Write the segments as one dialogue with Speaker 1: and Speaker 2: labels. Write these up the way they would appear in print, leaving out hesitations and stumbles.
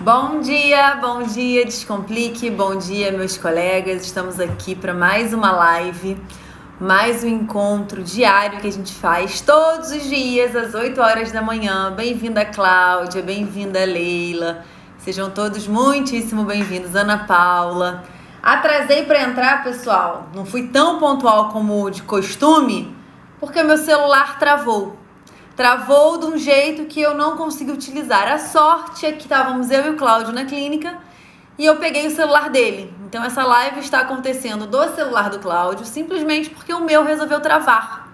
Speaker 1: Bom dia, Descomplique, bom dia, meus colegas. Estamos aqui para mais uma live, mais um encontro diário que a gente faz todos os dias, às 8 horas da manhã. Bem-vinda, Cláudia, bem-vinda, Leila. Sejam todos muitíssimo bem-vindos, Ana Paula. Atrasei para entrar, pessoal. Não fui tão pontual como de costume, porque meu celular travou. Travou de um jeito que eu não consegui utilizar. A sorte é que estávamos eu e o Cláudio na clínica e eu peguei o celular dele. Então essa live está acontecendo do celular do Cláudio, simplesmente porque o meu resolveu travar.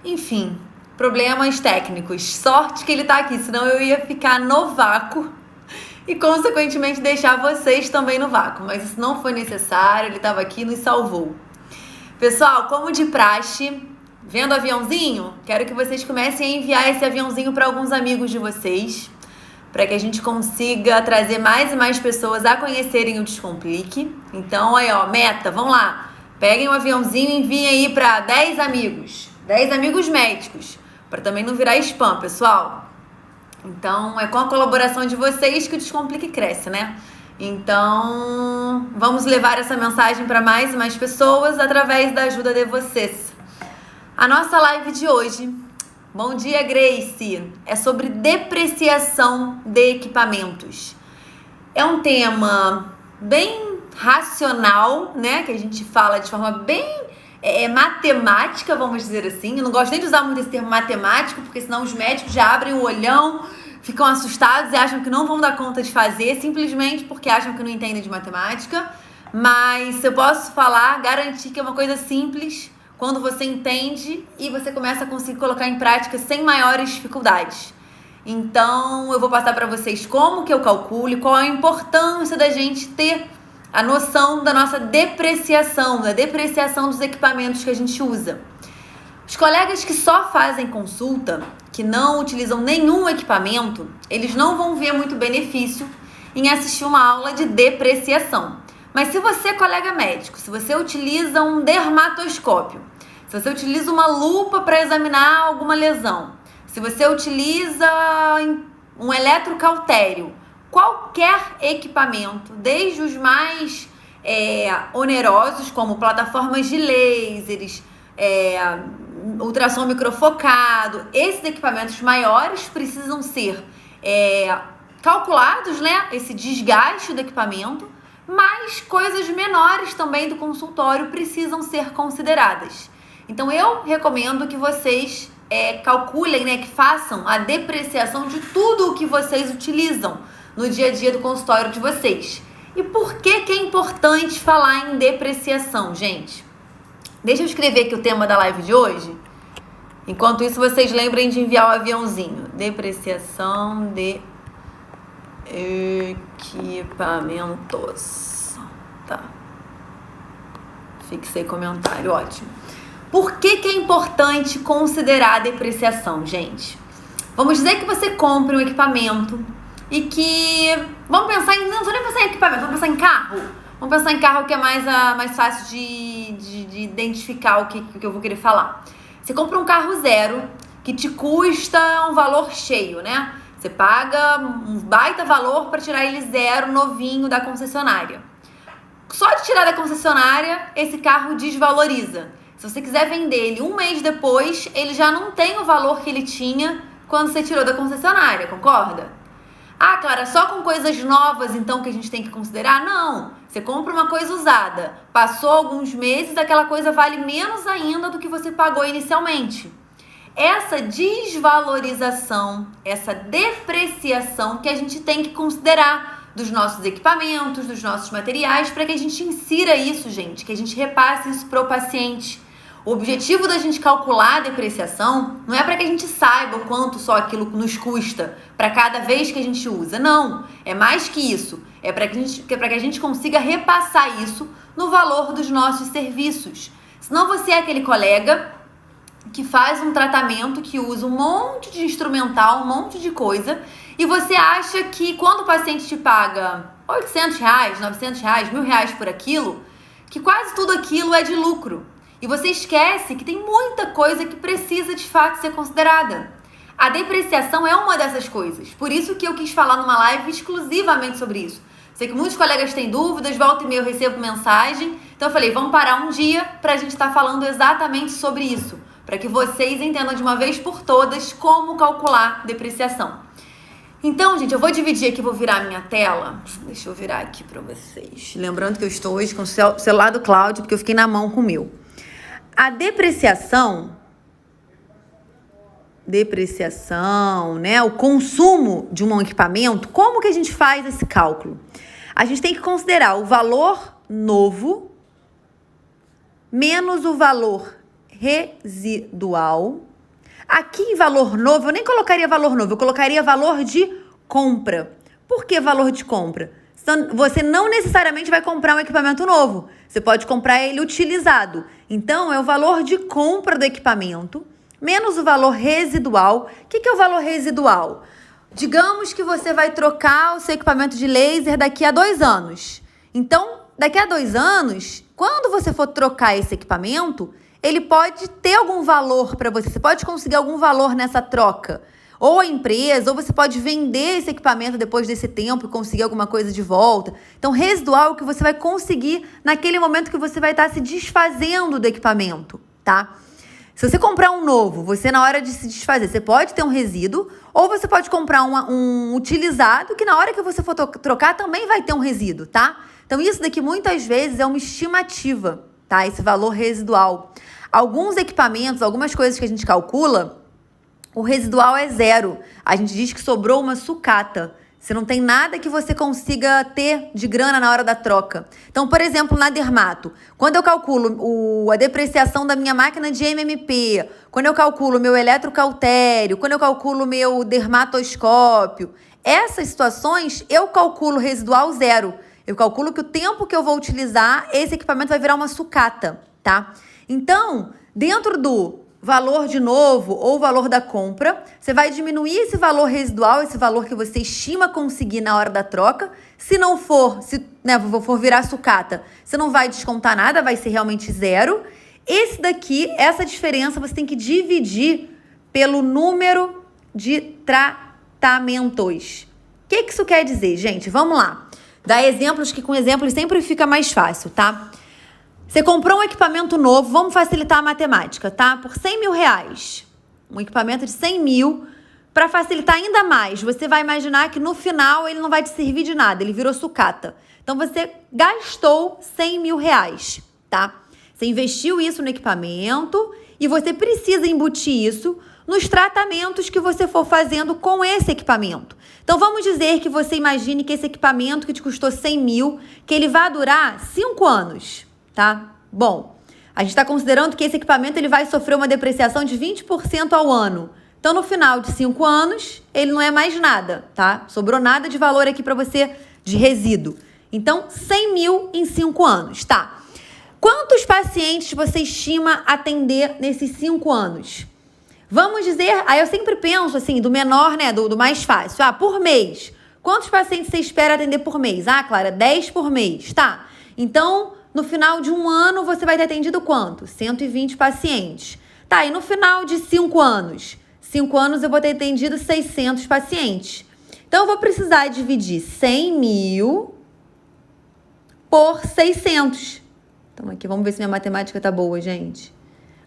Speaker 1: Enfim, problemas técnicos. Sorte que ele está aqui, senão eu ia ficar no vácuo e consequentemente deixar vocês também no vácuo. Mas isso não foi necessário, ele estava aqui e nos salvou. Pessoal, como de praxe, vendo o aviãozinho? Quero que vocês comecem a enviar esse aviãozinho para alguns amigos de vocês, para que a gente consiga trazer mais e mais pessoas a conhecerem o Descomplique. Então, aí, ó, meta, vamos lá. Peguem o aviãozinho e enviem aí para 10 amigos. 10 amigos médicos, para também não virar spam, pessoal. Então, é com a colaboração de vocês que o Descomplique cresce, né? Então, vamos levar essa mensagem para mais e mais pessoas através da ajuda de vocês. A nossa live de hoje, bom dia, Grace, é sobre depreciação de equipamentos. É um tema bem racional, né? Que a gente fala de forma bem matemática, vamos dizer assim. Eu não gosto nem de usar muito esse termo matemático, porque senão os médicos já abrem o olhão, ficam assustados e acham que não vão dar conta de fazer, simplesmente porque acham que não entendem de matemática. Mas eu posso falar, garantir que é uma coisa simples quando você entende e você começa a conseguir colocar em prática sem maiores dificuldades. Então, eu vou passar para vocês como que eu calculo, qual a importância da gente ter a noção da nossa depreciação, da depreciação dos equipamentos que a gente usa. Os colegas que só fazem consulta, que não utilizam nenhum equipamento, eles não vão ver muito benefício em assistir uma aula de depreciação. Mas se você, colega médico, se você utiliza um dermatoscópio, se você utiliza uma lupa para examinar alguma lesão, se você utiliza um eletrocautério, qualquer equipamento, desde os mais onerosos, como plataformas de lasers, ultrassom microfocado, esses equipamentos maiores precisam ser calculados, né? Esse desgaste do equipamento, mas coisas menores também do consultório precisam ser consideradas. Então eu recomendo que vocês calculem, né, que façam a depreciação de tudo o que vocês utilizam no dia a dia do consultório de vocês. E por que é importante falar em depreciação, gente? Deixa eu escrever aqui o tema da live de hoje. Enquanto isso, vocês lembrem de enviar o aviãozinho. Depreciação de equipamentos. Tá. Fixei comentário, ótimo. Por que é importante considerar a depreciação, gente? Vamos dizer que você compre um equipamento e que... Vamos pensar em... Não vou nem pensar em equipamento, vamos pensar em carro. Vamos pensar em carro, que é mais fácil de identificar o que eu vou querer falar. Você compra um carro zero que te custa um valor cheio, né? Você paga um baita valor para tirar ele zero, novinho, da concessionária. Só de tirar da concessionária, esse carro desvaloriza. Se você quiser vender ele um mês depois, ele já não tem o valor que ele tinha quando você tirou da concessionária, concorda? Ah, Clara, só com coisas novas então que a gente tem que considerar? Não, você compra uma coisa usada, passou alguns meses, aquela coisa vale menos ainda do que você pagou inicialmente. Essa desvalorização, essa depreciação que a gente tem que considerar dos nossos equipamentos, dos nossos materiais, para que a gente insira isso, gente, que a gente repasse isso para o paciente. O objetivo da gente calcular a depreciação não é para que a gente saiba o quanto só aquilo nos custa para cada vez que a gente usa. Não, é mais que isso. É para que a gente consiga repassar isso no valor dos nossos serviços. Senão você é aquele colega que faz um tratamento, que usa um monte de instrumental, um monte de coisa, e você acha que quando o paciente te paga R$800, R$900, R$1.000 por aquilo, que quase tudo aquilo é de lucro. E você esquece que tem muita coisa que precisa de fato ser considerada. A depreciação é uma dessas coisas. Por isso que eu quis falar numa live exclusivamente sobre isso. Sei que muitos colegas têm dúvidas, volta e meia eu recebo mensagem. Então eu falei, vamos parar um dia pra gente estar falando exatamente sobre isso. Para que vocês entendam de uma vez por todas como calcular depreciação. Então, gente, eu vou dividir aqui, vou virar a minha tela. Deixa eu virar aqui pra vocês. Lembrando que eu estou hoje com o celular do Cláudio, porque eu fiquei na mão com o meu. A depreciação, né? O consumo de um equipamento, como que a gente faz esse cálculo? A gente tem que considerar o valor novo menos o valor residual. Aqui em valor novo, eu nem colocaria valor novo, eu colocaria valor de compra. Por que valor de compra? Você não necessariamente vai comprar um equipamento novo. Você pode comprar ele utilizado. Então, é o valor de compra do equipamento menos o valor residual. O que é o valor residual? Digamos que você vai trocar o seu equipamento de laser daqui a 2 anos. Então, daqui a 2 anos, quando você for trocar esse equipamento, ele pode ter algum valor para você. Você pode conseguir algum valor nessa troca. Ou a empresa, ou você pode vender esse equipamento depois desse tempo e conseguir alguma coisa de volta. Então, residual é o que você vai conseguir naquele momento que você vai estar se desfazendo do equipamento, tá? Se você comprar um novo, você na hora de se desfazer, você pode ter um resíduo, ou você pode comprar um utilizado, que na hora que você for trocar também vai ter um resíduo, tá? Então, isso daqui muitas vezes é uma estimativa, tá? Esse valor residual. Alguns equipamentos, algumas coisas que a gente calcula, o residual é 0. A gente diz que sobrou uma sucata. Você não tem nada que você consiga ter de grana na hora da troca. Então, por exemplo, na Dermato, quando eu calculo a depreciação da minha máquina de MMP, quando eu calculo meu eletrocautério, quando eu calculo meu dermatoscópio, essas situações eu calculo residual 0. Eu calculo que o tempo que eu vou utilizar, esse equipamento vai virar uma sucata, tá? Então, dentro do valor de novo ou valor da compra, você vai diminuir esse valor residual, esse valor que você estima conseguir na hora da troca. Se não for, for virar sucata, você não vai descontar nada, vai ser realmente 0. Esse daqui, essa diferença, você tem que dividir pelo número de tratamentos. O que isso quer dizer, gente? Vamos lá. Dar exemplos, que com exemplos sempre fica mais fácil, tá? Você comprou um equipamento novo, vamos facilitar a matemática, tá? Por 100 mil reais. Um equipamento de 100 mil. Para facilitar ainda mais, você vai imaginar que no final ele não vai te servir de nada, ele virou sucata. Então, você gastou 100 mil reais, tá? Você investiu isso no equipamento e você precisa embutir isso nos tratamentos que você for fazendo com esse equipamento. Então, vamos dizer que você imagine que esse equipamento que te custou 100 mil, que ele vai durar 5 anos. Tá? Bom, a gente está considerando que esse equipamento ele vai sofrer uma depreciação de 20% ao ano. Então, no final de 5 anos, ele não é mais nada, tá? Sobrou nada de valor aqui para você de resíduo. Então, 100 mil em 5 anos, tá? Quantos pacientes você estima atender nesses 5 anos? Vamos dizer, aí eu sempre penso assim, do menor, né, do mais fácil. Por mês. Quantos pacientes você espera atender por mês? Clara, 10 por mês, tá? Então, no final de um ano, você vai ter atendido quanto? 120 pacientes. Tá, e no final de 5 anos? 5 anos eu vou ter atendido 600 pacientes. Então, eu vou precisar dividir 100 mil por 600. Então, aqui, vamos ver se minha matemática tá boa, gente.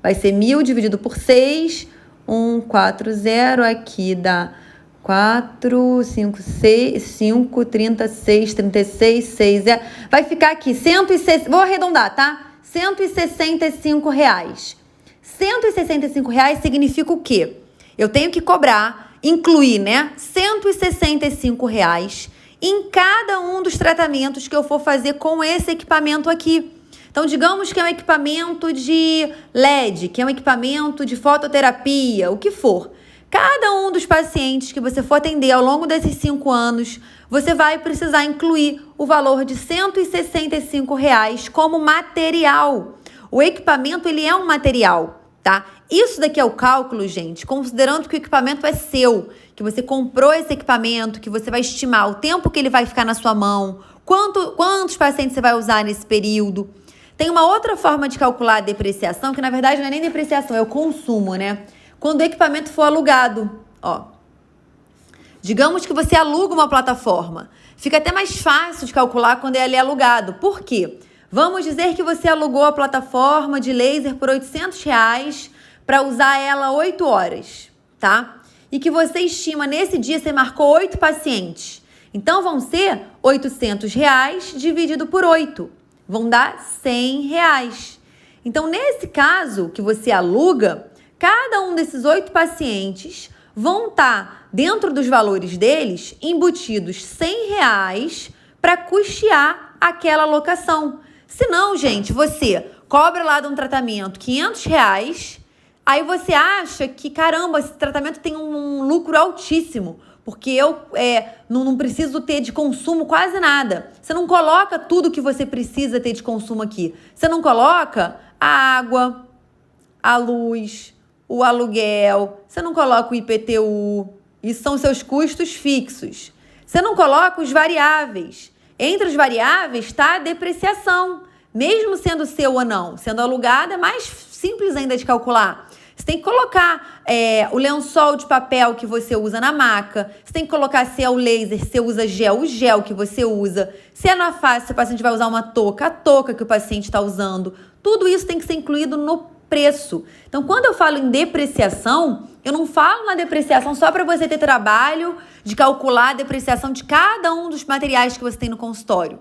Speaker 1: Vai ser 1.000 dividido por 6. 1, 4, 0. Aqui dá 4, 5, 6, 5, 36, 36, 6, vai ficar aqui, vou arredondar, tá? R$165. R$165 significa o quê? Eu tenho que cobrar, incluir, né? R$165 em cada um dos tratamentos que eu for fazer com esse equipamento aqui. Então, digamos que é um equipamento de LED, que é um equipamento de fototerapia, o que for. Cada um dos pacientes que você for atender ao longo desses 5 anos, você vai precisar incluir o valor de R$165 como material. O equipamento, ele é um material, tá? Isso daqui é o cálculo, gente, considerando que o equipamento é seu, que você comprou esse equipamento, que você vai estimar o tempo que ele vai ficar na sua mão, quantos pacientes você vai usar nesse período. Tem uma outra forma de calcular a depreciação, que na verdade não é nem depreciação, é o consumo, né? Quando o equipamento for alugado. ó. Digamos que você aluga uma plataforma. Fica até mais fácil de calcular quando ele é alugado. Por quê? Vamos dizer que você alugou a plataforma de laser por R$800 para usar ela 8 horas, tá? E que você estima, nesse dia, você marcou 8 pacientes. Então, vão ser R$800 dividido por 8. Vão dar R$100. Então, nesse caso que você aluga, cada um desses 8 pacientes vão estar, dentro dos valores deles, embutidos R$100 para custear aquela locação. Se não, gente, você cobra lá de um tratamento R$500, aí você acha que, caramba, esse tratamento tem um lucro altíssimo, porque eu não preciso ter de consumo quase nada. Você não coloca tudo que você precisa ter de consumo aqui. Você não coloca a água, a luz, o aluguel, você não coloca o IPTU, isso são seus custos fixos. Você não coloca os variáveis. Entre os variáveis está a depreciação, mesmo sendo seu ou não. Sendo alugado é mais simples ainda de calcular. Você tem que colocar o lençol de papel que você usa na maca. Você tem que colocar se é o laser, se você usa gel, o gel que você usa. Se é na face, se o paciente vai usar uma touca, a touca que o paciente está usando. Tudo isso tem que ser incluído no preço. Então, quando eu falo em depreciação, eu não falo na depreciação só para você ter trabalho de calcular a depreciação de cada um dos materiais que você tem no consultório.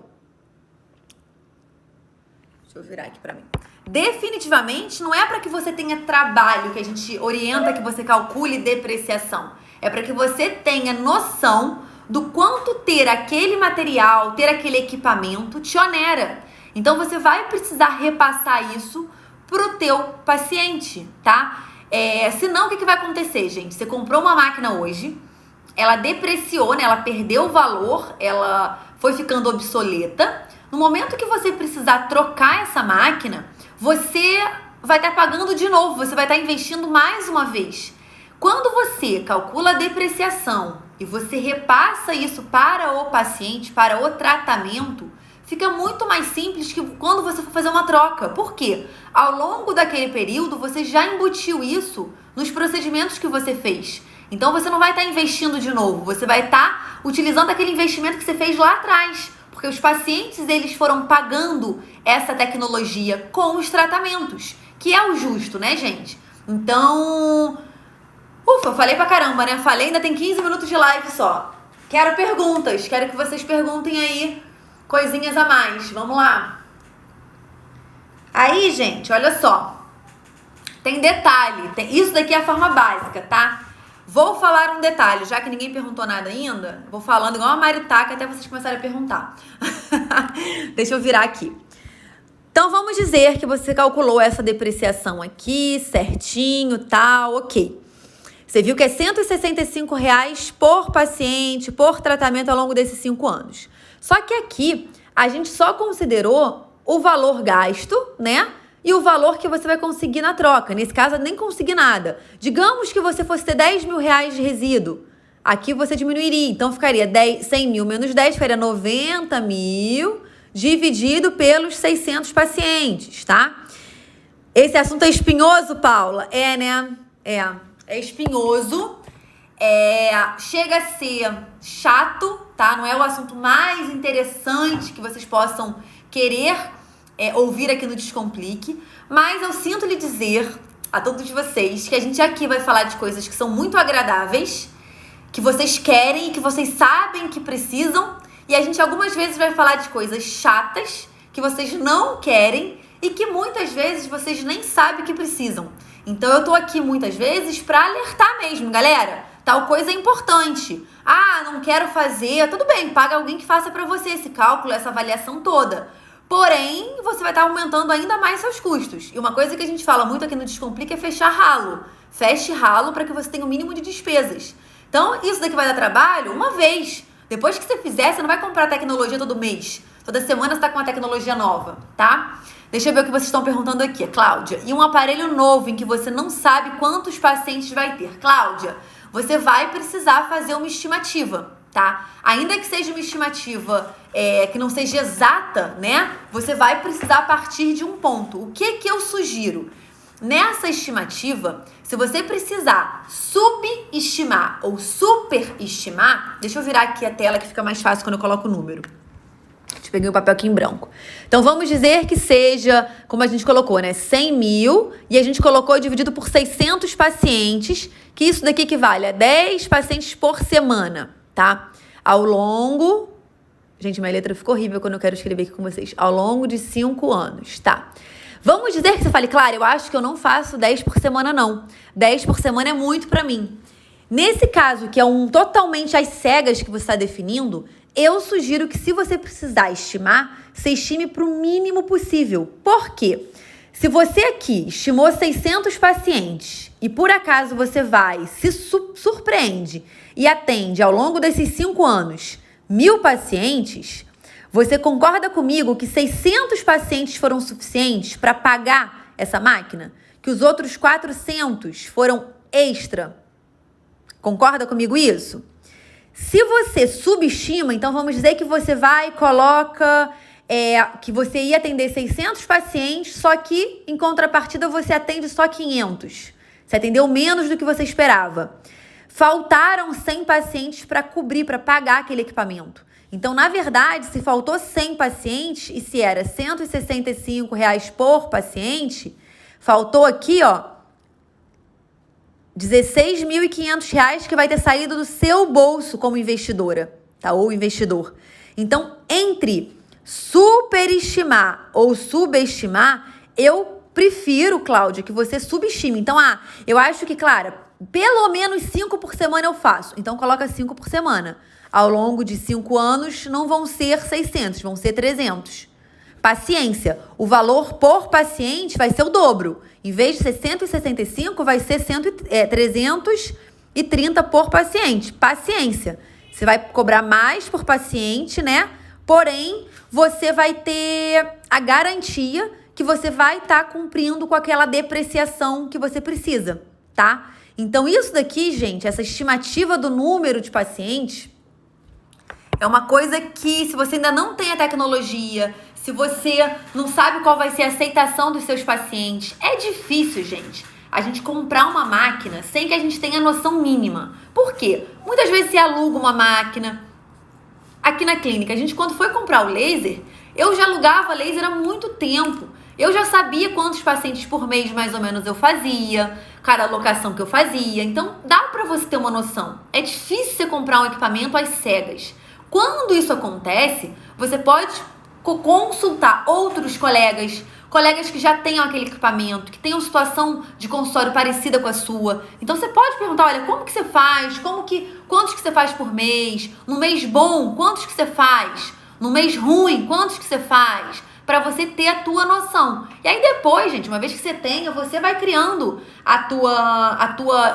Speaker 1: Deixa eu virar aqui para mim. Definitivamente não é para que você tenha trabalho que a gente orienta que você calcule depreciação. É para que você tenha noção do quanto ter aquele material, ter aquele equipamento te onera. Então você vai precisar repassar isso pro teu paciente, tá? Senão o que vai acontecer, gente? Você comprou uma máquina hoje, ela depreciou, né? Ela perdeu o valor, ela foi ficando obsoleta. No momento que você precisar trocar essa máquina, você vai estar pagando de novo, você vai estar investindo mais uma vez. Quando você calcula a depreciação e você repassa isso para o paciente, para o tratamento, fica muito mais simples que quando você for fazer uma troca. Por quê? Ao longo daquele período, você já embutiu isso nos procedimentos que você fez. Então, você não vai estar investindo de novo, você vai estar utilizando aquele investimento que você fez lá atrás. Porque os pacientes, eles foram pagando essa tecnologia com os tratamentos, que é o justo, né, gente? Então, eu falei pra caramba, né? Falei, ainda tem 15 minutos de live só. Quero perguntas, quero que vocês perguntem aí coisinhas a mais. Vamos lá. Aí, gente, olha só. Tem detalhe. Isso daqui é a forma básica, tá? Vou falar um detalhe, já que ninguém perguntou nada ainda, vou falando igual a Maritaca até vocês começarem a perguntar. Deixa eu virar aqui. Então, vamos dizer que você calculou essa depreciação aqui, certinho, tal, ok. Você viu que é R$165 por paciente, por tratamento ao longo desses 5 anos. Só que aqui, a gente só considerou o valor gasto, né? E o valor que você vai conseguir na troca. Nesse caso, eu nem consegui nada. Digamos que você fosse ter R$10 mil de resíduo. Aqui você diminuiria. Então, ficaria 100 mil menos 10, ficaria 90 mil dividido pelos 600 pacientes, tá? Esse assunto é espinhoso, Paula? É, né? É espinhoso. Chega a ser chato, tá? Não é o assunto mais interessante que vocês possam querer ouvir aqui no Descomplique, mas eu sinto lhe dizer a todos vocês que a gente aqui vai falar de coisas que são muito agradáveis, que vocês querem e que vocês sabem que precisam, e a gente algumas vezes vai falar de coisas chatas que vocês não querem e que muitas vezes vocês nem sabem que precisam. Então eu tô aqui muitas vezes para alertar mesmo, galera. Tal coisa é importante. Não quero fazer. Tudo bem, paga alguém que faça para você esse cálculo, essa avaliação toda. Porém, você vai estar aumentando ainda mais seus custos. E uma coisa que a gente fala muito aqui no Descomplica é fechar ralo. Feche ralo para que você tenha o mínimo de despesas. Então, isso daqui vai dar trabalho uma vez. Depois que você fizer, você não vai comprar tecnologia todo mês. Toda semana você está com uma tecnologia nova, tá? Deixa eu ver o que vocês estão perguntando aqui, Cláudia. E um aparelho novo em que você não sabe quantos pacientes vai ter. Cláudia, você vai precisar fazer uma estimativa, tá? Ainda que seja uma estimativa que não seja exata, né? Você vai precisar partir de um ponto. O que eu sugiro? Nessa estimativa, se você precisar subestimar ou superestimar, deixa eu virar aqui a tela que fica mais fácil quando eu coloco o número. Eu peguei o papel aqui em branco. Então, vamos dizer que seja, como a gente colocou, né? 100 mil e a gente colocou dividido por 600 pacientes, que isso daqui equivale a 10 pacientes por semana, tá? Ao longo... Gente, minha letra ficou horrível quando eu quero escrever aqui com vocês. Ao longo de 5 anos, tá? Vamos dizer que você fale, claro, eu acho que eu não faço 10 por semana, não. 10 por semana é muito pra mim. Nesse caso, que é totalmente às cegas que você está definindo, eu sugiro que se você precisar estimar, você estime para o mínimo possível. Por quê? Se você aqui estimou 600 pacientes e por acaso você vai, se surpreende e atende ao longo desses 5 anos 1.000 pacientes, você concorda comigo que 600 pacientes foram suficientes para pagar essa máquina? Que os outros 400 foram extra? Concorda comigo isso? Se você subestima, então vamos dizer que você vai e coloca que você ia atender 600 pacientes, só que em contrapartida você atende só 500. Você atendeu menos do que você esperava. Faltaram 100 pacientes para cobrir, para pagar aquele equipamento. Então, na verdade, se faltou 100 pacientes e se era R$ 165 por paciente, faltou aqui, ó, R$ 16.500 que vai ter saído do seu bolso como investidora, tá? Ou investidor. Então, entre superestimar ou subestimar, eu prefiro, Cláudia, que você subestime. Então, eu acho que, Clara, pelo menos 5 por semana eu faço. Então, coloca 5 por semana. Ao longo de 5 anos, não vão ser 600, vão ser 300. Paciência. O valor por paciente vai ser o dobro. Em vez de ser 165, vai ser 330 por paciente. Paciência. Você vai cobrar mais por paciente, né? Porém, você vai ter a garantia que você vai estar cumprindo com aquela depreciação que você precisa, tá? Então, isso daqui, gente, essa estimativa do número de pacientes é uma coisa que, se você ainda não tem a tecnologia, se você não sabe qual vai ser a aceitação dos seus pacientes, é difícil, gente, a gente comprar uma máquina sem que a gente tenha noção mínima. Por quê? Muitas vezes você aluga uma máquina. Aqui na clínica, a gente quando foi comprar o laser, eu já alugava laser há muito tempo. Eu já sabia quantos pacientes por mês, mais ou menos, eu fazia, cada alocação que eu fazia. Então, dá pra você ter uma noção. É difícil você comprar um equipamento às cegas. Quando isso acontece, você pode consultar outros colegas que já tenham aquele equipamento, que tenham situação de consultório parecida com a sua. Então, você pode perguntar, olha, como que você faz? Quantos que você faz por mês? No mês bom, quantos que você faz? No mês ruim, quantos que você faz? Para você ter a tua noção. E aí depois, gente, uma vez que você tenha, você vai criando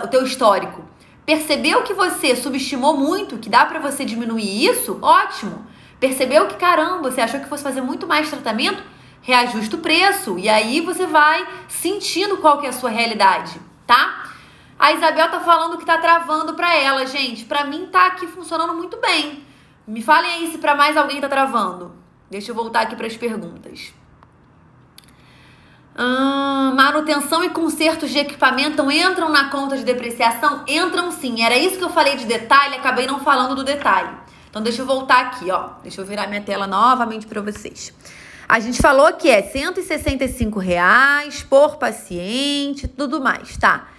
Speaker 1: o teu histórico. Percebeu que você subestimou muito, que dá pra você diminuir isso? Ótimo. Percebeu que, caramba, você achou que fosse fazer muito mais tratamento? Reajusta o preço. E aí você vai sentindo qual que é a sua realidade, tá? A Isabel tá falando que tá travando pra ela, gente. Pra mim tá aqui funcionando muito bem. Me falem aí se pra mais alguém tá travando. Deixa eu voltar aqui pras perguntas. Manutenção e consertos de equipamento entram na conta de depreciação? Entram sim, era isso que eu falei de detalhe, acabei não falando do detalhe. Então deixa eu voltar aqui, ó. Deixa eu virar minha tela novamente para vocês. A gente falou que é R$ 165 por paciente, tudo mais, tá?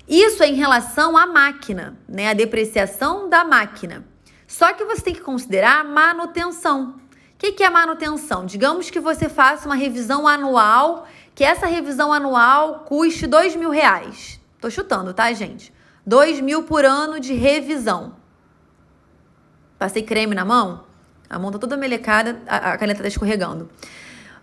Speaker 1: Isso é em relação à máquina, né? A depreciação da máquina. Só que você tem que considerar a manutenção. O que é a manutenção? Digamos que você faça uma revisão anual, que essa revisão anual custe R$2.000. Tô chutando, tá, gente? 2.000 por ano de revisão. Passei creme na mão? A mão tá toda melecada, a caneta tá escorregando.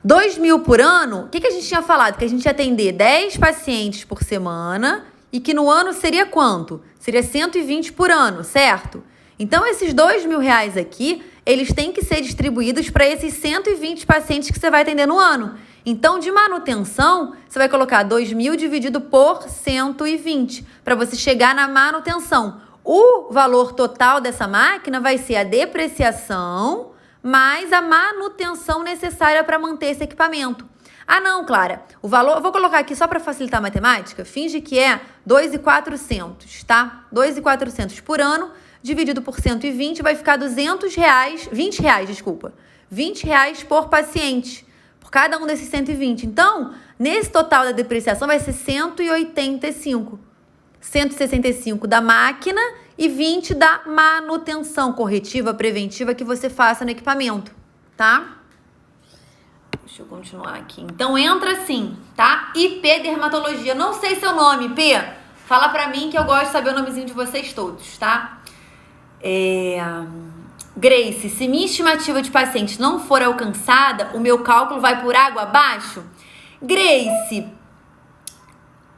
Speaker 1: 2.000 por ano, o que a gente tinha falado? Que a gente ia atender 10 pacientes por semana e que no ano seria quanto? Seria 120 por ano, certo? Então, esses R$2.000 aqui, eles têm que ser distribuídos para esses 120 pacientes que você vai atender no ano. Então, de manutenção, você vai colocar 2.000 dividido por 120, para você chegar na manutenção. O valor total dessa máquina vai ser a depreciação mais a manutenção necessária para manter esse equipamento. Ah, não, Clara, o valor, eu vou colocar aqui só para facilitar a matemática, finge que é 2.400, tá? 2.400 por ano, dividido por 120, vai ficar R$200, R$20, desculpa. R$20 por paciente, por cada um desses 120. Então, nesse total da depreciação vai ser 185. 165 da máquina e 20 da manutenção corretiva, preventiva que você faça no equipamento, tá? Deixa eu continuar aqui. Então, entra assim, tá? IP Dermatologia. Não sei seu nome, IP. Fala pra mim que eu gosto de saber o nomezinho de vocês todos, tá? Grace, se minha estimativa de paciente não for alcançada, o meu cálculo vai por água abaixo? Grace,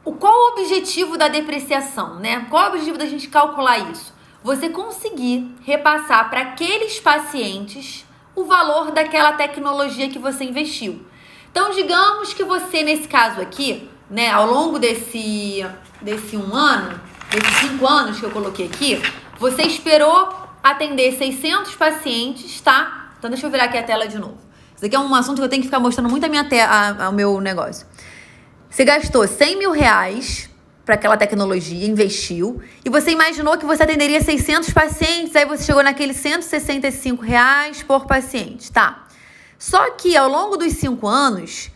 Speaker 1: qual o objetivo da depreciação, né? Qual o objetivo da gente calcular isso? Você conseguir repassar para aqueles pacientes o valor daquela tecnologia que você investiu. Então, digamos que você, nesse caso aqui, né, ao longo desse 1 ano, desses 5 anos que eu coloquei aqui, você esperou atender 600 pacientes, tá? Então, deixa eu virar aqui a tela de novo. Isso aqui é um assunto que eu tenho que ficar mostrando muito ao meu negócio. Você gastou R$100 mil para aquela tecnologia, investiu, e você imaginou que você atenderia 600 pacientes, aí você chegou naqueles R$165 por paciente, tá? Só que ao longo dos 5 anos,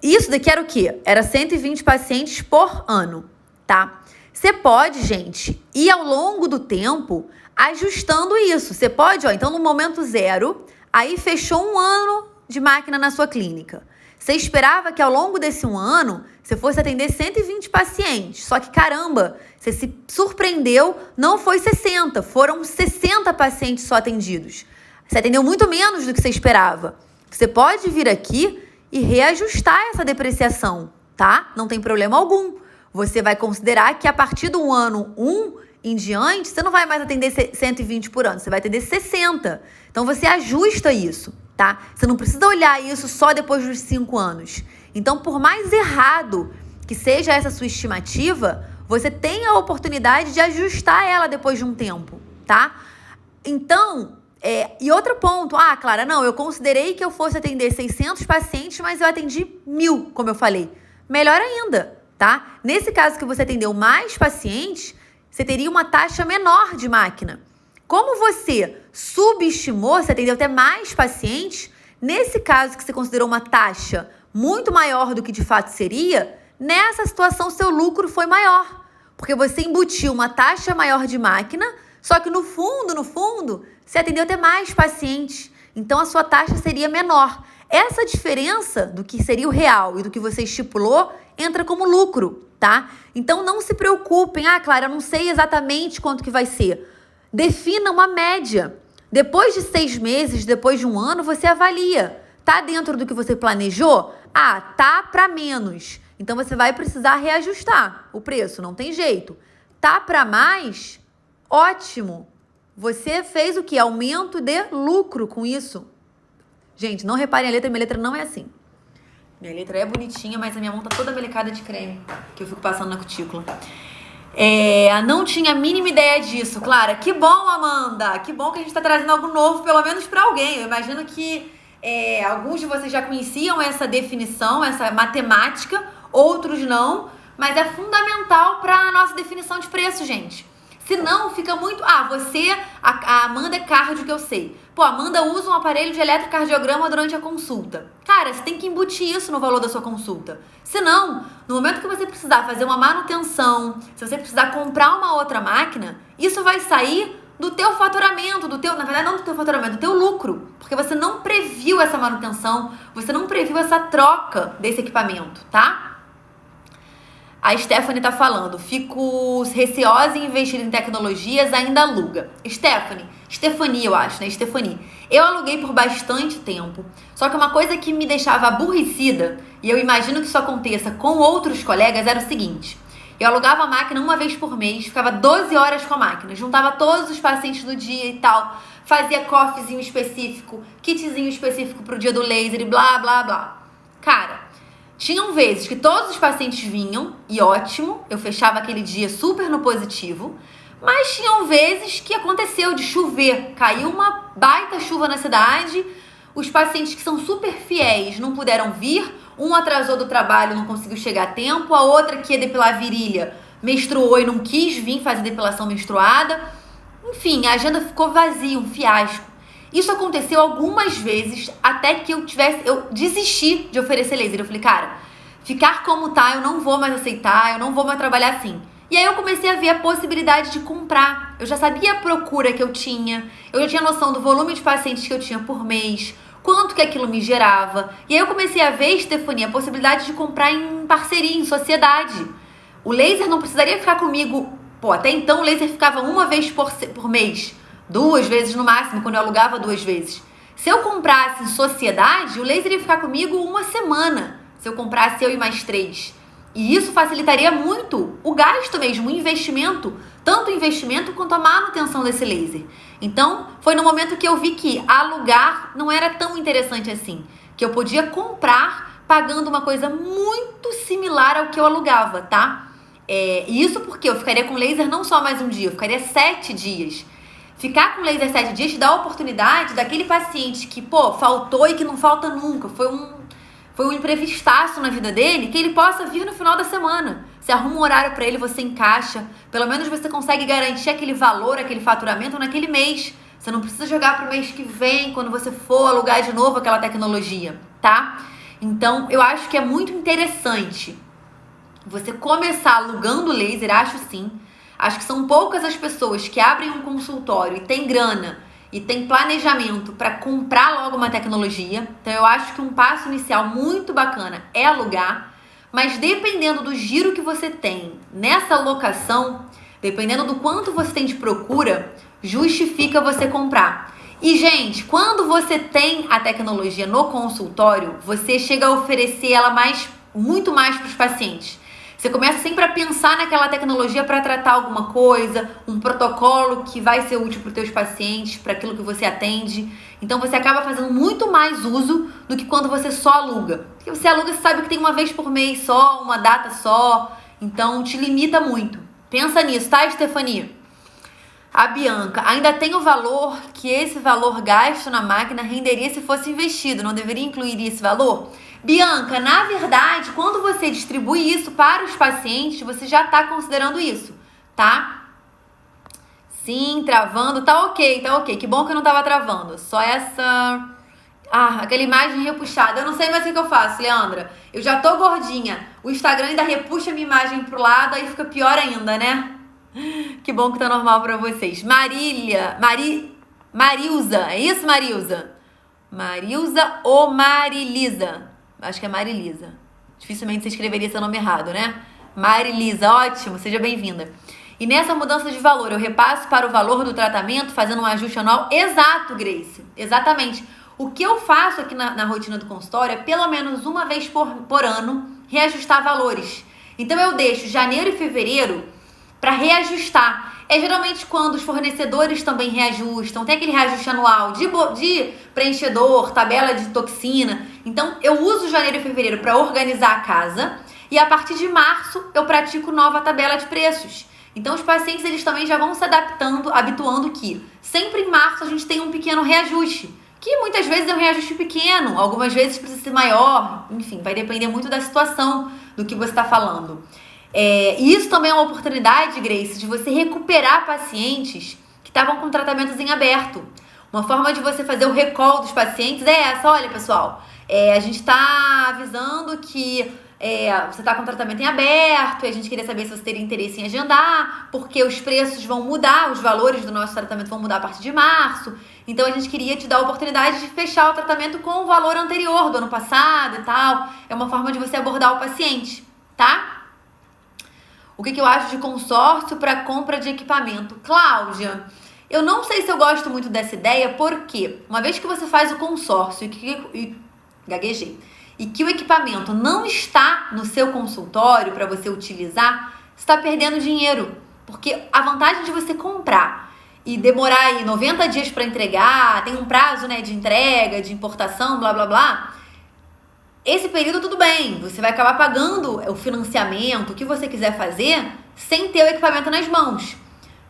Speaker 1: isso daqui era o quê? Era 120 pacientes por ano, tá? Você pode, gente, ir ao longo do tempo ajustando isso. Você pode, então no momento 0, aí fechou 1 ano de máquina na sua clínica. Você esperava que ao longo desse 1 ano você fosse atender 120 pacientes. Só que, caramba, você se surpreendeu, não foi 60, foram 60 pacientes só atendidos. Você atendeu muito menos do que você esperava. Você pode vir aqui e reajustar essa depreciação, tá? Não tem problema algum. Você vai considerar que a partir do ano 1 em diante, você não vai mais atender 120 por ano, você vai atender 60. Então, você ajusta isso, tá? Você não precisa olhar isso só depois dos 5 anos. Então, por mais errado que seja essa sua estimativa, você tem a oportunidade de ajustar ela depois de um tempo, tá? Então, e outro ponto, Clara, não, eu considerei que eu fosse atender 600 pacientes, mas eu atendi 1.000, como eu falei. Melhor ainda, tá? Nesse caso que você atendeu mais pacientes, você teria uma taxa menor de máquina. Como você subestimou, você atendeu até mais pacientes, nesse caso que você considerou uma taxa muito maior do que de fato seria, nessa situação seu lucro foi maior, porque você embutiu uma taxa maior de máquina, só que no fundo, você atendeu até mais pacientes, então a sua taxa seria menor. Essa diferença do que seria o real e do que você estipulou entra como lucro, tá? Então não se preocupem, Clara, eu não sei exatamente quanto que vai ser. Defina uma média. Depois de 6 meses, depois de 1 ano, você avalia. Tá dentro do que você planejou? Tá para menos. Então você vai precisar reajustar o preço, não tem jeito. Tá para mais? Ótimo. Você fez o quê? Aumento de lucro com isso. Gente, não reparem a letra, minha letra não é assim. Minha letra é bonitinha, mas a minha mão tá toda melecada de creme, que eu fico passando na cutícula. Não tinha a mínima ideia disso, Clara. Que bom, Amanda. Que bom que a gente tá trazendo algo novo, pelo menos para alguém. Eu imagino que alguns de vocês já conheciam essa definição, essa matemática, outros não, mas é fundamental para a nossa definição de preço, gente. Senão fica muito... a Amanda é cardio, que eu sei. Pô, a Amanda usa um aparelho de eletrocardiograma durante a consulta. Cara, você tem que embutir isso no valor da sua consulta. Senão, no momento que você precisar fazer uma manutenção, se você precisar comprar uma outra máquina, isso vai sair do teu faturamento, na verdade não do teu faturamento, do teu lucro. Porque você não previu essa manutenção, você não previu essa troca desse equipamento, tá? A Stephanie tá falando, fico receosa em investir em tecnologias, ainda aluga. Stephanie, eu acho, né? Stephanie. Eu aluguei por bastante tempo, só que uma coisa que me deixava aborrecida, e eu imagino que isso aconteça com outros colegas, era o seguinte. Eu alugava a máquina uma vez por mês, ficava 12 horas com a máquina, juntava todos os pacientes do dia e tal, fazia coffeezinho específico, kitzinho específico pro dia do laser e blá, blá, blá. Cara... Tinham vezes que todos os pacientes vinham, e ótimo, eu fechava aquele dia super no positivo, mas tinham vezes que aconteceu de chover, caiu uma baita chuva na cidade, os pacientes que são super fiéis não puderam vir, um atrasou do trabalho, não conseguiu chegar a tempo, a outra que ia depilar a virilha menstruou e não quis vir fazer depilação menstruada. Enfim, a agenda ficou vazia, um fiasco. Isso aconteceu algumas vezes até que eu desisti de oferecer laser. Eu falei, cara, ficar como tá, eu não vou mais aceitar, eu não vou mais trabalhar assim. E aí eu comecei a ver a possibilidade de comprar. Eu já sabia a procura que eu tinha já tinha noção do volume de pacientes que eu tinha por mês, quanto que aquilo me gerava. E aí eu comecei a ver, Stefania, a possibilidade de comprar em parceria, em sociedade. O laser não precisaria ficar comigo. Até então o laser ficava uma vez por mês, 2 vezes no máximo, quando eu alugava 2 vezes. Se eu comprasse em sociedade, o laser ia ficar comigo uma semana, se eu comprasse eu e mais 3. E isso facilitaria muito o gasto mesmo, o investimento, tanto o investimento quanto a manutenção desse laser. Então, foi no momento que eu vi que alugar não era tão interessante assim, que eu podia comprar pagando uma coisa muito similar ao que eu alugava, tá? E isso porque eu ficaria com laser não só mais um dia, eu ficaria 7 dias. Ficar com laser 7 dias te dá a oportunidade daquele paciente que, faltou e que não falta nunca, foi um imprevistaço na vida dele, que ele possa vir no final da semana. Você arruma um horário para ele, você encaixa, pelo menos você consegue garantir aquele valor, aquele faturamento naquele mês. Você não precisa jogar pro mês que vem, quando você for alugar de novo aquela tecnologia, tá? Então, eu acho que é muito interessante você começar alugando laser, acho sim. Acho que são poucas as pessoas que abrem um consultório e tem grana e tem planejamento para comprar logo uma tecnologia. Então eu acho que um passo inicial muito bacana é alugar, mas dependendo do giro que você tem nessa locação, dependendo do quanto você tem de procura, justifica você comprar. E gente, quando você tem a tecnologia no consultório, você chega a oferecer ela muito mais para os pacientes. Você começa sempre a pensar naquela tecnologia para tratar alguma coisa, um protocolo que vai ser útil para os teus pacientes, para aquilo que você atende. Então você acaba fazendo muito mais uso do que quando você só aluga. Porque você aluga, você sabe que tem uma vez por mês só, uma data só, então te limita muito. Pensa nisso, tá, Stefania? A Bianca, ainda tem o valor que esse valor gasto na máquina renderia se fosse investido, não deveria incluir esse valor? Bianca, na verdade, quando você distribui isso para os pacientes, você já está considerando isso, tá? Sim, travando, tá ok. Que bom que eu não tava travando. Só essa... aquela imagem repuxada. Eu não sei mais o que eu faço, Leandra. Eu já tô gordinha. O Instagram ainda repuxa minha imagem pro lado, aí fica pior ainda, né? Que bom que tá normal pra vocês. Marilza, é isso, Marilza? Marilza ou Marilisa? Acho que é Marilisa. Dificilmente você escreveria seu nome errado, né? Marilisa, ótimo, seja bem-vinda. E nessa mudança de valor, eu repasso para o valor do tratamento, fazendo um ajuste anual? Exato, Grace, exatamente. O que eu faço aqui na rotina do consultório é pelo menos uma vez por ano reajustar valores. Então eu deixo janeiro e fevereiro para reajustar. É geralmente quando os fornecedores também reajustam, tem aquele reajuste anual de preenchedor, tabela de toxina. Então eu uso janeiro e fevereiro para organizar a casa e a partir de março eu pratico nova tabela de preços. Então os pacientes eles também já vão se habituando que sempre em março a gente tem um pequeno reajuste, que muitas vezes é um reajuste pequeno, algumas vezes precisa ser maior, enfim, vai depender muito da situação do que você está falando. E isso também é uma oportunidade, Grace, de você recuperar pacientes que estavam com tratamentos em aberto. Uma forma de você fazer o recall dos pacientes é essa: olha, pessoal, a gente está avisando que você está com tratamento em aberto, e a gente queria saber se você teria interesse em agendar, porque os preços vão mudar, os valores do nosso tratamento vão mudar a partir de março. Então a gente queria te dar a oportunidade de fechar o tratamento com o valor anterior do ano passado e tal. É uma forma de você abordar o paciente, tá? O que eu acho de consórcio para compra de equipamento? Cláudia, eu não sei se eu gosto muito dessa ideia, porque uma vez que você faz o consórcio gaguejei, e que o equipamento não está no seu consultório para você utilizar, você está perdendo dinheiro. Porque a vantagem de você comprar e demorar aí 90 dias para entregar, tem um prazo, né, de entrega, de importação, blá, blá, blá. Esse período tudo bem, você vai acabar pagando o financiamento, o que você quiser fazer, sem ter o equipamento nas mãos.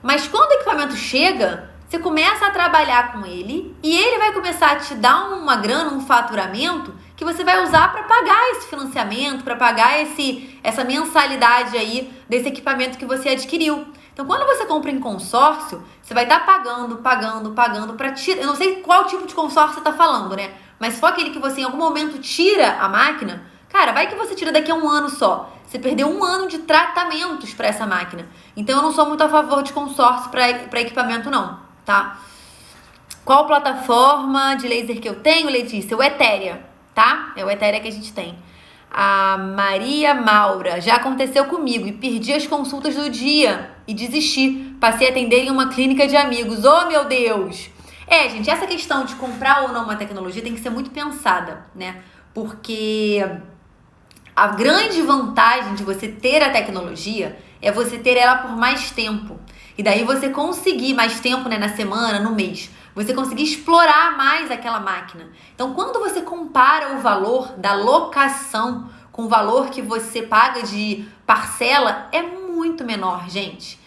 Speaker 1: Mas quando o equipamento chega, você começa a trabalhar com ele e ele vai começar a te dar uma grana, um faturamento que você vai usar para pagar esse financiamento, para pagar essa mensalidade aí desse equipamento que você adquiriu. Então, quando você compra em consórcio, você vai estar pagando para tirar. Eu não sei qual tipo de consórcio você está falando, né? Mas se for aquele que você em algum momento tira a máquina, cara, vai que você tira daqui a 1 ano só. Você perdeu 1 ano de tratamentos para essa máquina. Então, eu não sou muito a favor de consórcio para equipamento, não, tá? Qual plataforma de laser que eu tenho, Letícia? O Etéria, tá? É o Etéria que a gente tem. A Maria Maura, já aconteceu comigo e perdi as consultas do dia e desisti. Passei a atender em uma clínica de amigos. Oh, meu Deus! Gente, essa questão de comprar ou não uma tecnologia tem que ser muito pensada, né? Porque a grande vantagem de você ter a tecnologia é você ter ela por mais tempo. E daí você conseguir mais tempo, né, na semana, no mês. Você conseguir explorar mais aquela máquina. Então, quando você compara o valor da locação com o valor que você paga de parcela, é muito menor, gente.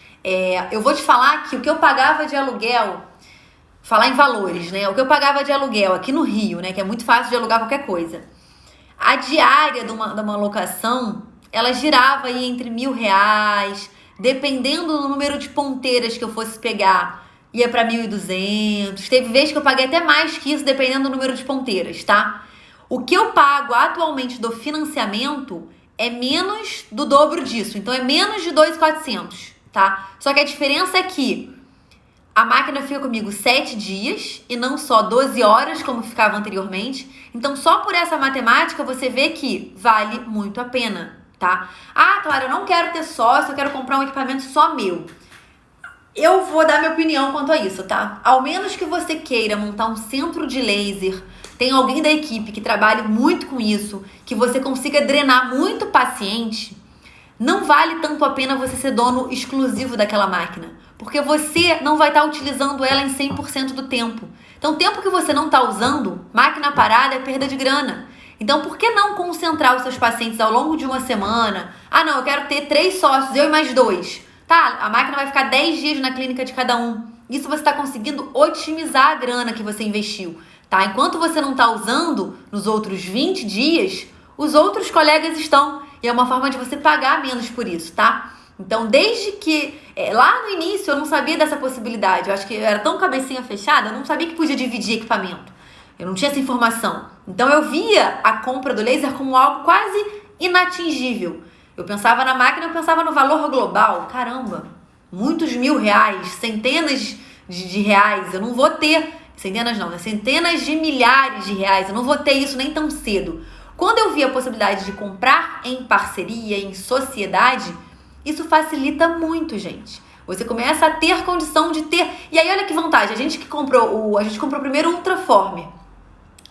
Speaker 1: Eu vou te falar que o que eu pagava de aluguel, falar em valores, né? O que eu pagava de aluguel aqui no Rio, né? Que é muito fácil de alugar qualquer coisa. A diária de uma locação, ela girava aí entre R$1.000, dependendo do número de ponteiras que eu fosse pegar. Ia para 1.200, teve vez que eu paguei até mais que isso, dependendo do número de ponteiras, tá? O que eu pago atualmente do financiamento é menos do dobro disso, então é menos de 2.400, tá? Só que a diferença é que a máquina fica comigo 7 dias e não só 12 horas, como ficava anteriormente. Então, só por essa matemática, você vê que vale muito a pena, tá? Ah, claro, eu não quero ter sócio, eu quero comprar um equipamento só meu. Eu vou dar minha opinião quanto a isso, tá? Ao menos que você queira montar um centro de laser, tem alguém da equipe que trabalhe muito com isso, que você consiga drenar muito paciente, não vale tanto a pena você ser dono exclusivo daquela máquina, porque você não vai estar utilizando ela em 100% do tempo. Então, o tempo que você não está usando, máquina parada é perda de grana. Então, por que não concentrar os seus pacientes ao longo de uma semana? Ah, não, eu quero ter 3 sócios, eu e mais 2. Tá, a máquina vai ficar 10 dias na clínica de cada um. Isso você está conseguindo otimizar a grana que você investiu, tá? Enquanto você não está usando nos outros 20 dias, os outros colegas estão. E é uma forma de você pagar menos por isso, tá? Então, desde que... lá no início eu não sabia dessa possibilidade. Eu acho que eu era tão cabecinha fechada, eu não sabia que podia dividir equipamento. Eu não tinha essa informação. Então, eu via a compra do laser como algo quase inatingível. Eu pensava na máquina, eu pensava no valor global. Caramba, muitos R$1.000, centenas de reais. Eu não vou ter, centenas não, né? Centenas de milhares de reais. Eu não vou ter isso nem tão cedo. Quando eu vi a possibilidade de comprar em parceria, em sociedade, isso facilita muito, gente. Você começa a ter condição de ter... E aí, olha que vantagem. A gente comprou primeiro o Ultraformer.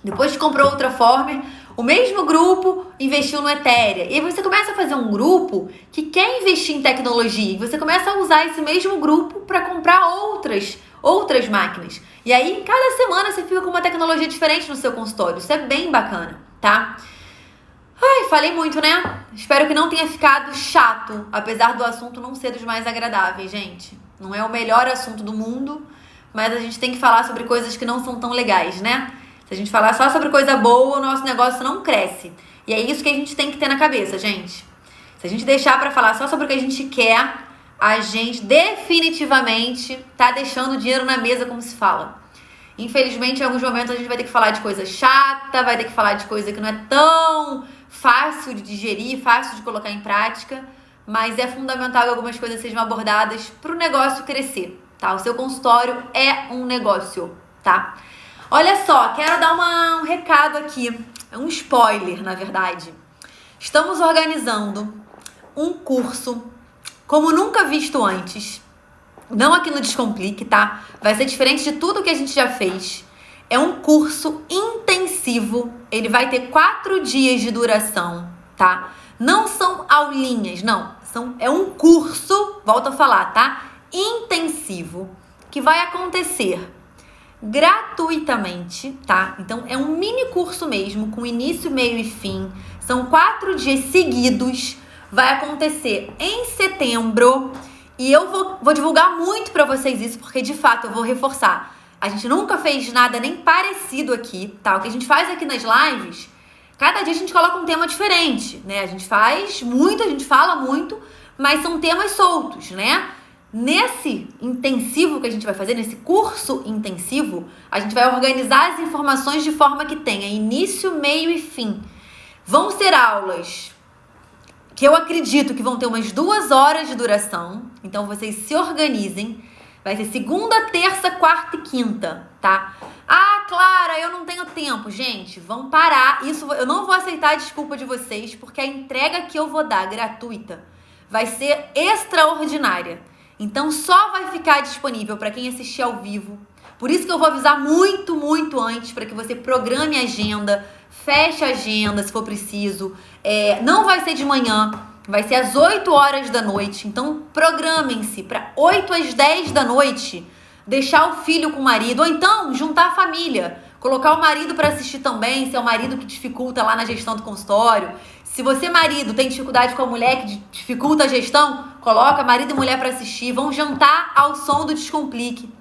Speaker 1: Depois que comprou o Ultraformer, o mesmo grupo investiu no Etéria. E aí você começa a fazer um grupo que quer investir em tecnologia. E você começa a usar esse mesmo grupo para comprar outras máquinas. E aí, cada semana você fica com uma tecnologia diferente no seu consultório. Isso é bem bacana, tá? Ai, falei muito, né? Espero que não tenha ficado chato, apesar do assunto não ser dos mais agradáveis, gente. Não é o melhor assunto do mundo, mas a gente tem que falar sobre coisas que não são tão legais, né? Se a gente falar só sobre coisa boa, o nosso negócio não cresce. E é isso que a gente tem que ter na cabeça, gente. Se a gente deixar pra falar só sobre o que a gente quer, a gente definitivamente tá deixando dinheiro na mesa, como se fala. Infelizmente, em alguns momentos a gente vai ter que falar de coisa chata, vai ter que falar de coisa que não é tão fácil de digerir, fácil de colocar em prática, mas é fundamental que algumas coisas sejam abordadas para o negócio crescer, tá? O seu consultório é um negócio, tá? Olha só, quero dar um recado aqui, um spoiler, na verdade. Estamos organizando um curso como nunca visto antes, não aqui no Descomplique, tá? Vai ser diferente de tudo que a gente já fez. É um curso intensivo, ele vai ter 4 dias de duração, tá? Não são aulinhas, não. É um curso, volto a falar, tá? Intensivo, que vai acontecer gratuitamente, tá? Então, é um mini curso mesmo, com início, meio e fim. São 4 dias seguidos, vai acontecer em setembro E eu vou divulgar muito pra vocês isso, porque de fato eu vou reforçar. A gente nunca fez nada nem parecido aqui, tá? O que a gente faz aqui nas lives, cada dia a gente coloca um tema diferente, né? A gente faz muito, a gente fala muito, mas são temas soltos, né? Nesse intensivo que a gente vai fazer, nesse curso intensivo, a gente vai organizar as informações de forma que tenha início, meio e fim. Vão ser aulas que eu acredito que vão ter umas 2 horas de duração, então vocês se organizem. Vai ser segunda, terça, quarta e quinta, tá? Ah, Clara, eu não tenho tempo. Gente, vão parar. Isso eu não vou aceitar a desculpa de vocês, porque a entrega que eu vou dar gratuita vai ser extraordinária. Então só vai ficar disponível para quem assistir ao vivo. Por isso que eu vou avisar muito, muito antes, para que você programe a agenda, feche a agenda se for preciso. Não vai ser de manhã. Vai ser às 8 horas da noite, então programem-se para 8 às 10 da noite, deixar o filho com o marido, ou então juntar a família, colocar o marido para assistir também, se é o marido que dificulta lá na gestão do consultório. Se você, marido, tem dificuldade com a mulher que dificulta a gestão, coloca marido e mulher para assistir, vão jantar ao som do Descomplique.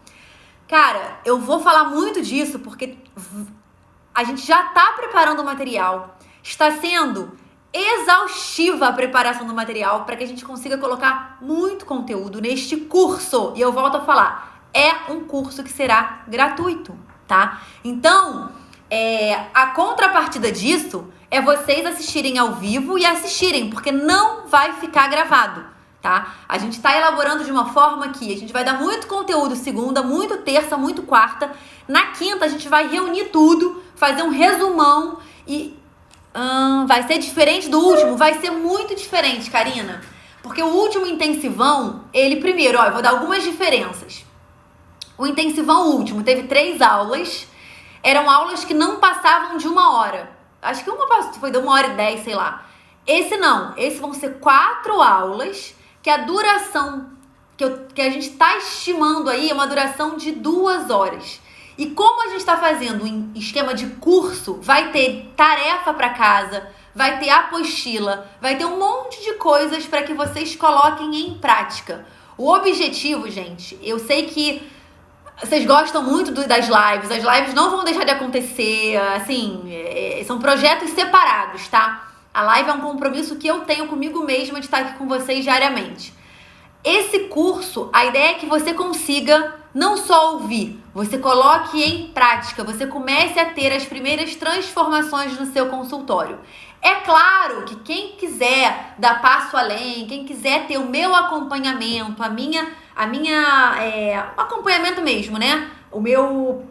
Speaker 1: Cara, eu vou falar muito disso porque a gente já tá preparando o material, está sendo exaustiva a preparação do material para que a gente consiga colocar muito conteúdo neste curso. E eu volto a falar, é um curso que será gratuito, tá? Então, a contrapartida disso é vocês assistirem ao vivo e assistirem, porque não vai ficar gravado, tá? A gente tá elaborando de uma forma que a gente vai dar muito conteúdo segunda, muito terça, muito quarta. Na quinta a gente vai reunir tudo, fazer um resumão e vai ser diferente do último? Vai ser muito diferente, Karina. Porque o último intensivão, primeiro, eu vou dar algumas diferenças. O intensivão último teve 3 aulas. Eram aulas que não passavam de 1 hora. Acho que uma foi de 1h10, sei lá. Esse não. Esse vão ser 4 aulas, que a duração que a gente está estimando aí é uma duração de 2 horas. E como a gente está fazendo um esquema de curso, vai ter tarefa para casa, vai ter apostila, vai ter um monte de coisas para que vocês coloquem em prática. O objetivo, gente, eu sei que vocês gostam muito das lives, as lives não vão deixar de acontecer, assim, são projetos separados, tá? A live é um compromisso que eu tenho comigo mesma de estar aqui com vocês diariamente. Esse curso, a ideia é que você consiga não só ouvir, você coloque em prática, você comece a ter as primeiras transformações no seu consultório. É claro que quem quiser dar passo além, quem quiser ter o meu acompanhamento, acompanhamento mesmo, né? Eu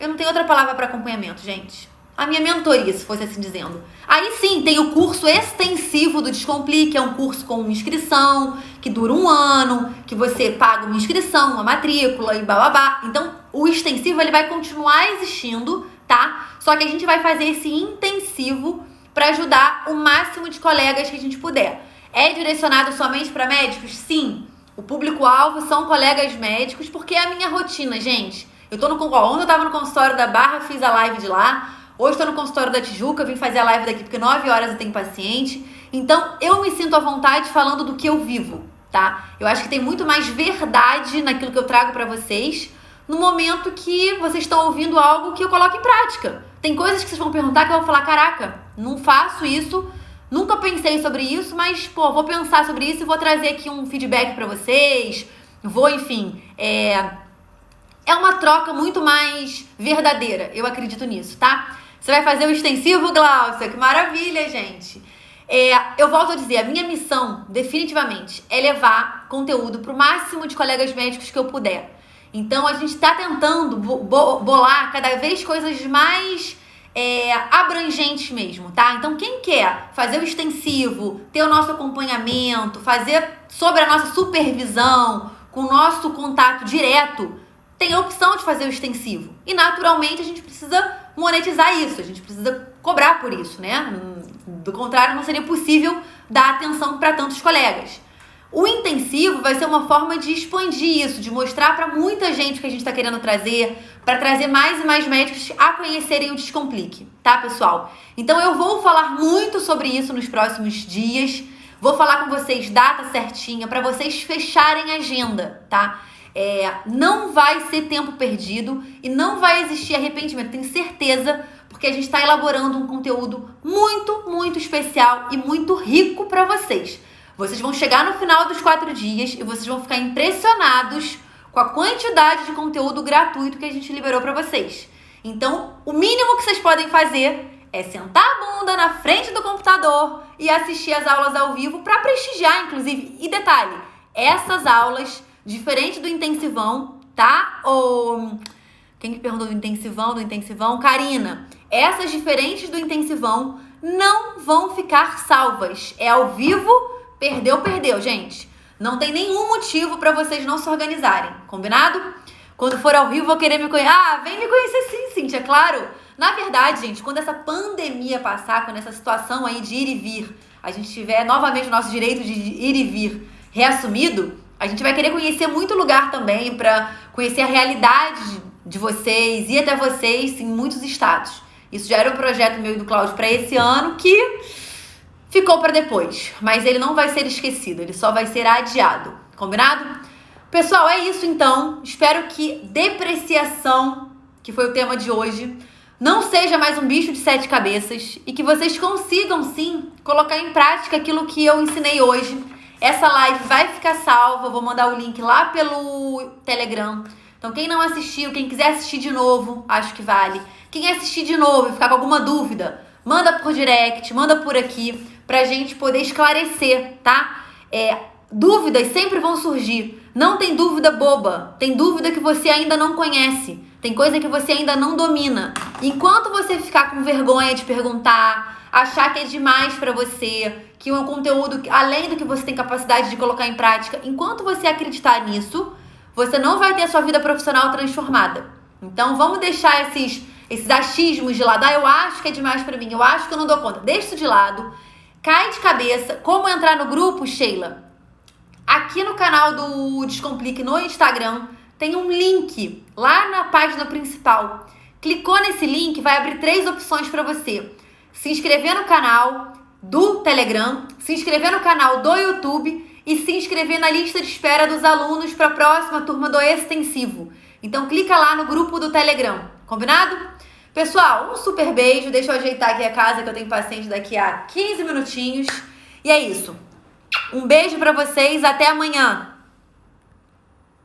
Speaker 1: não tenho outra palavra para acompanhamento, gente. A minha mentoria, se fosse assim dizendo. Aí sim, tem o curso extensivo do Descomplique, é um curso com inscrição, que dura 1 ano, que você paga uma inscrição, uma matrícula e bababá. Então, o extensivo ele vai continuar existindo, tá? Só que a gente vai fazer esse intensivo para ajudar o máximo de colegas que a gente puder. É direcionado somente para médicos? Sim. O público-alvo são colegas médicos, porque é a minha rotina, gente. Ontem eu tava no consultório da Barra, fiz a live de lá. Hoje estou no consultório da Tijuca, vim fazer a live daqui porque 9 horas eu tenho paciente. Então, eu me sinto à vontade falando do que eu vivo, tá? Eu acho que tem muito mais verdade naquilo que eu trago pra vocês no momento que vocês estão ouvindo algo que eu coloco em prática. Tem coisas que vocês vão perguntar que eu vou falar, caraca, não faço isso, nunca pensei sobre isso, mas, vou pensar sobre isso e vou trazer aqui um feedback pra vocês. Enfim, é uma troca muito mais verdadeira, eu acredito nisso, tá? Você vai fazer o extensivo, Glaucia? Que maravilha, gente! Eu volto a dizer, a minha missão, definitivamente, é levar conteúdo para o máximo de colegas médicos que eu puder. Então, a gente está tentando bolar cada vez coisas mais abrangentes mesmo, tá? Então, quem quer fazer o extensivo, ter o nosso acompanhamento, fazer sobre a nossa supervisão, com o nosso contato direto, tem a opção de fazer o extensivo. E, naturalmente, a gente precisa monetizar isso, a gente precisa cobrar por isso, né? Do contrário, não seria possível dar atenção para tantos colegas. O intensivo vai ser uma forma de expandir isso, de mostrar para muita gente o que a gente está querendo trazer, para trazer mais e mais médicos a conhecerem o Descomplique, tá, pessoal? Então eu vou falar muito sobre isso nos próximos dias, Vou falar com vocês data certinha para vocês fecharem a agenda, tá? Não vai ser tempo perdido e não vai existir arrependimento, tenho certeza, porque a gente está elaborando um conteúdo muito, muito especial e muito rico para vocês. Vocês vão chegar no final dos 4 dias e vocês vão ficar impressionados com a quantidade de conteúdo gratuito que a gente liberou para vocês. Então, o mínimo que vocês podem fazer é sentar a bunda na frente do computador e assistir as aulas ao vivo para prestigiar, inclusive. E detalhe, essas aulas, diferente do intensivão, tá? Quem que perguntou do intensivão? Karina. Essas diferentes do intensivão não vão ficar salvas. É ao vivo, perdeu, gente. Não tem nenhum motivo para vocês não se organizarem, combinado? Quando for ao vivo, vou querer me conhecer. Vem me conhecer sim, Cíntia, claro. Na verdade, gente, quando essa pandemia passar, quando essa situação aí de ir e vir, a gente tiver novamente o nosso direito de ir e vir reassumido, a gente vai querer conhecer muito lugar também para conhecer a realidade de vocês, ir até vocês em muitos estados. Isso já era um projeto meu e do Cláudio para esse ano que ficou para depois, mas ele não vai ser esquecido, ele só vai ser adiado, combinado? Pessoal, é isso então. Espero que depreciação, que foi o tema de hoje, não seja mais um bicho de 7 cabeças e que vocês consigam sim colocar em prática aquilo que eu ensinei hoje. Essa live vai ficar salva, eu vou mandar o link lá pelo Telegram. Então quem não assistiu, quem quiser assistir de novo, acho que vale. Quem assistir de novo e ficar com alguma dúvida, manda por direct, manda por aqui, pra gente poder esclarecer, tá? Dúvidas sempre vão surgir. Não tem dúvida boba, tem dúvida que você ainda não conhece, tem coisa que você ainda não domina. Enquanto você ficar com vergonha de perguntar, achar que é demais pra você, que é um conteúdo além do que você tem capacidade de colocar em prática, enquanto você acreditar nisso, você não vai ter a sua vida profissional transformada. Então vamos deixar esses achismos de lado. Eu acho que é demais pra mim, eu acho que eu não dou conta. Deixa isso de lado, cai de cabeça. Como entrar no grupo, Sheila? Aqui no canal do Descomplique no Instagram tem um link lá na página principal. Clicou nesse link, vai abrir 3 opções para você. Se inscrever no canal do Telegram, se inscrever no canal do YouTube e se inscrever na lista de espera dos alunos para a próxima turma do extensivo. Então clica lá no grupo do Telegram, combinado? Pessoal, um super beijo. Deixa eu ajeitar aqui a casa que eu tenho paciente daqui a 15 minutinhos. E é isso. Um beijo pra vocês, até amanhã!